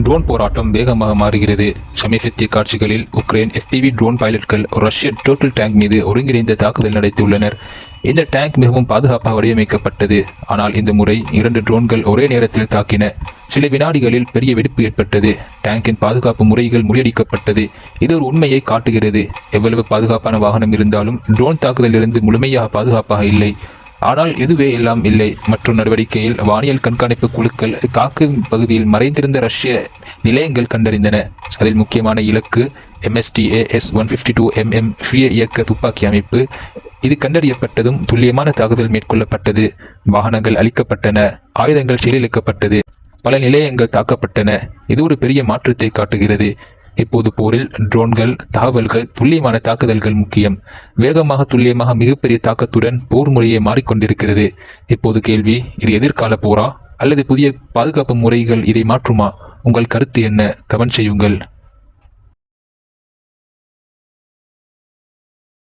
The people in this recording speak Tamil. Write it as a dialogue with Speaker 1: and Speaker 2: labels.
Speaker 1: ட்ரோன் போராட்டம் வேகமாக மாறுகிறது. சமீபத்திய காட்சிகளில் உக்ரைன் FPV ட்ரோன் பைலட்கள் ரஷ்ய டோட்டல் டேங்க் மீது ஒருங்கிணைந்த தாக்குதல் நடத்தியுள்ளனர். இந்த டேங்க் மிகவும் பாதுகாப்பாக வடிவமைக்கப்பட்டது. ஆனால் இந்த முறை 2 ட்ரோன்கள் ஒரே நேரத்தில் தாக்கின. சில வினாடிகளில் பெரிய வெடிப்பு ஏற்பட்டது. டேங்கின் பாதுகாப்பு முறைகள் முறியடிக்கப்பட்டது. இது ஒரு உண்மையை காட்டுகிறது. எவ்வளவு பாதுகாப்பான வாகனம் இருந்தாலும் ட்ரோன் தாக்குதலிலிருந்து முழுமையாக பாதுகாப்பாக இல்லை. ஆனால் இதுவே எல்லாம் இல்லை. மற்றொரு நடவடிக்கையில் வானியல் கண்காணிப்பு குழுக்கள் காக்கும் பகுதியில் மறைந்திருந்த ரஷ்ய நிலையங்கள் கண்டறிந்தன. அதில் முக்கியமான இலக்கு MSTA S-152mm சுய இயக்க துப்பாக்கி அமைப்பு. இது கண்டறியப்பட்டதும் துல்லியமான தாக்குதல் மேற்கொள்ளப்பட்டது. வாகனங்கள் அழிக்கப்பட்டன, ஆயுதங்கள் செயலிழக்கப்பட்டது, பல நிலையங்கள் தாக்கப்பட்டன. இது ஒரு பெரிய மாற்றத்தை காட்டுகிறது. இப்போது போரில் ட்ரோன்கள், தகவல்கள், துல்லியமான தாக்குதல்கள் முக்கியம். வேகமாக, துல்லியமாக, மிகப்பெரிய தாக்கத்துடன் போர் முறையை மாறிக்கொண்டிருக்கிறது. இப்போது கேள்வி, இது எதிர்கால போரா அல்லது புதிய பாதுகாப்பு முறைகள் இதை மாற்றுமா? உங்கள் கருத்து என்ன? கமெண்ட் செய்யுங்கள்.